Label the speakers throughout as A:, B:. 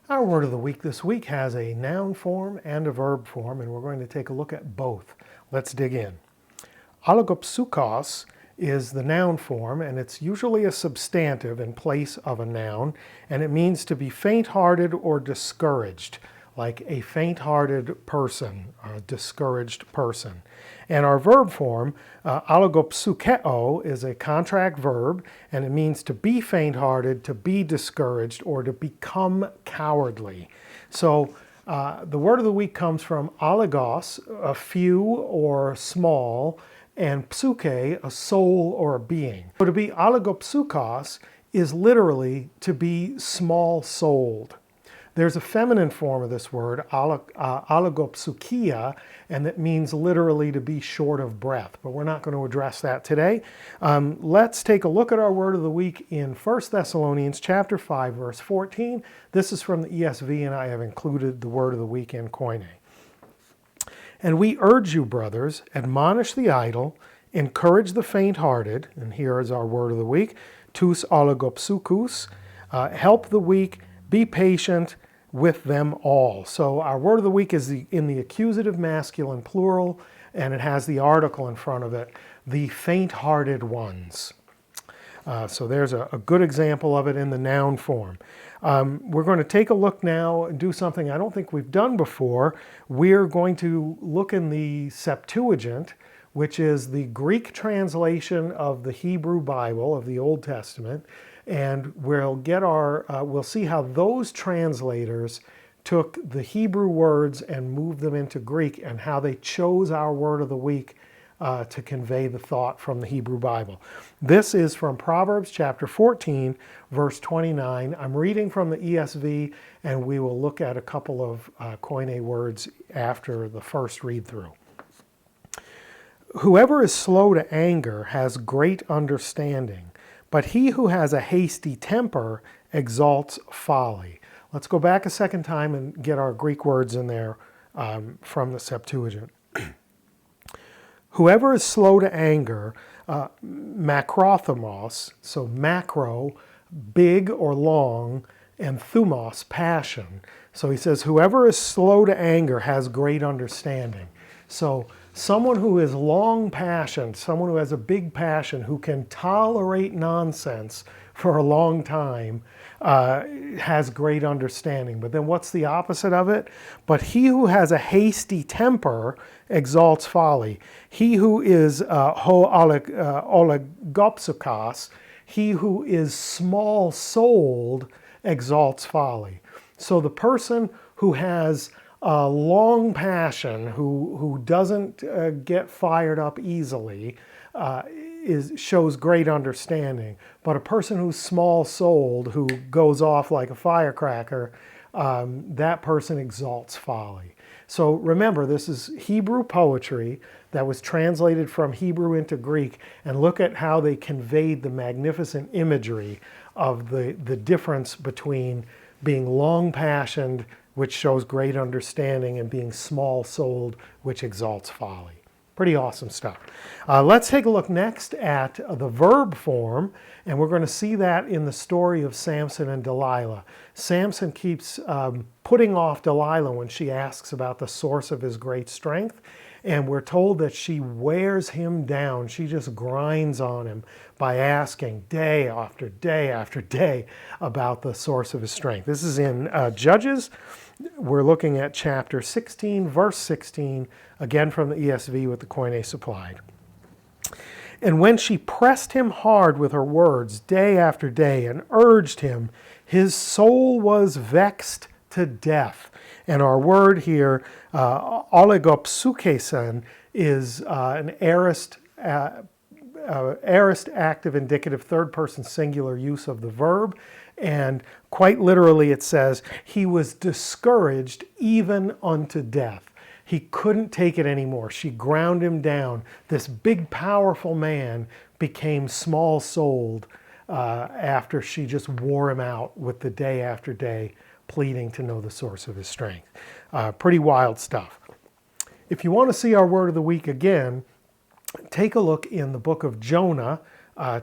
A: Our word of the week this week has a noun form and a verb form, and we're going to take a look at both. Let's dig in. Ologiphikos is the noun form, and it's usually a substantive in place of a noun, and it means to be faint-hearted or discouraged, like a faint-hearted person, a discouraged person. And our verb form, ologiphikeo, is a contract verb, and it means to be faint-hearted, to be discouraged, or to become cowardly. So the word of the week comes from oligos, a few or small, and psuche, a soul or a being. So to be ologiphikos is literally to be small-souled. There's a feminine form of this word, ologopsukia, and that means literally to be short of breath. But we're not going to address that today. Let's take a look at our word of the week in 1 Thessalonians chapter 5, verse 14. This is from the ESV, and I have included the word of the week in Koine. And we urge you, brothers, admonish the idle, encourage the faint-hearted, and here is our word of the week, tous ologopsukus, help the weak, be patient with them all. So our word of the week is in the accusative masculine plural, and it has the article in front of it, the faint-hearted ones. So there's a good example of it in the noun form. We're going to take a look now and do something I don't think we've done before. We're going to look in the Septuagint, which is the Greek translation of the Hebrew Bible, of the Old Testament, and we'll see how those translators took the Hebrew words and moved them into Greek, and how they chose our word of the week to convey the thought from the Hebrew Bible. This is from Proverbs chapter 14, verse 29. I'm reading from the ESV, and we will look at a couple of Koine words after the first read-through. Whoever is slow to anger has great understanding, but he who has a hasty temper exalts folly. Let's go back a second time and get our Greek words in there from the Septuagint. Whoever is slow to anger, makrothumos, so macro, big or long, and thumos, passion. So he says, whoever is slow to anger has great understanding. So someone who is long passioned, someone who has a big passion, who can tolerate nonsense for a long time, has great understanding. But then what's the opposite of it? But he who has a hasty temper exalts folly. He who is oligopsukos, he who is small-souled, exalts folly. So the person who has a long passion, who doesn't get fired up easily, shows great understanding. But a person who's small-souled, who goes off like a firecracker, that person exalts folly. So remember, this is Hebrew poetry that was translated from Hebrew into Greek, and look at how they conveyed the magnificent imagery of the difference between being long-passioned, which shows great understanding, and being small-souled, which exalts folly. Pretty awesome stuff. Let's take a look next at the verb form, and we're going to see that in the story of Samson and Delilah. Samson keeps putting off Delilah when she asks about the source of his great strength, and we're told that she wears him down. She just grinds on him by asking day after day after day about the source of his strength. This is in Judges. We're looking at chapter 16, verse 16, again from the ESV with the Koine supplied. And when she pressed him hard with her words day after day and urged him, his soul was vexed to death. And our word here, oligopsukesan, is an aorist active indicative third person singular use of the verb. And quite literally it says, he was discouraged even unto death. He couldn't take it anymore. She ground him down. This big, powerful man became small-souled after she just wore him out with the day after day pleading to know the source of his strength. Pretty wild stuff. If you want to see our word of the week again, take a look in the book of Jonah,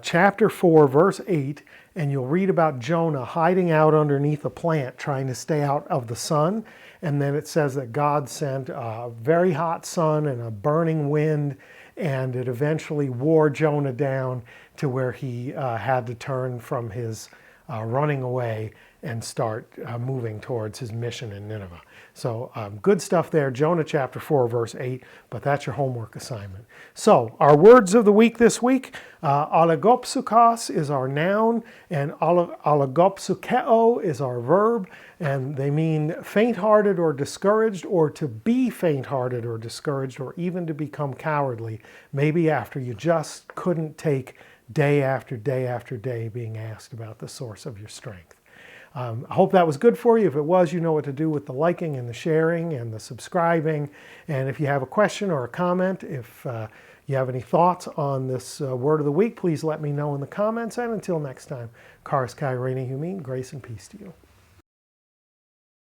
A: chapter 4, verse 8, and you'll read about Jonah hiding out underneath a plant trying to stay out of the sun. And then it says that God sent a very hot sun and a burning wind, and it eventually wore Jonah down to where he had to turn from his running away and start moving towards his mission in Nineveh. So good stuff there, Jonah chapter 4, verse 8, but that's your homework assignment. So our words of the week this week, ォλιγοφυχος is our noun, and ޮλιγοφυχαίο is our verb, and they mean faint-hearted or discouraged, or to be faint-hearted or discouraged, or even to become cowardly, maybe after you just couldn't take day after day after day being asked about the source of your strength. I hope that was good for you. If it was, you know what to do with the liking and the sharing and the subscribing. And if you have a question or a comment, if you have any thoughts on this word of the week, please let me know in the comments. And until next time, Karis Kai Reini Humin, grace and peace to you.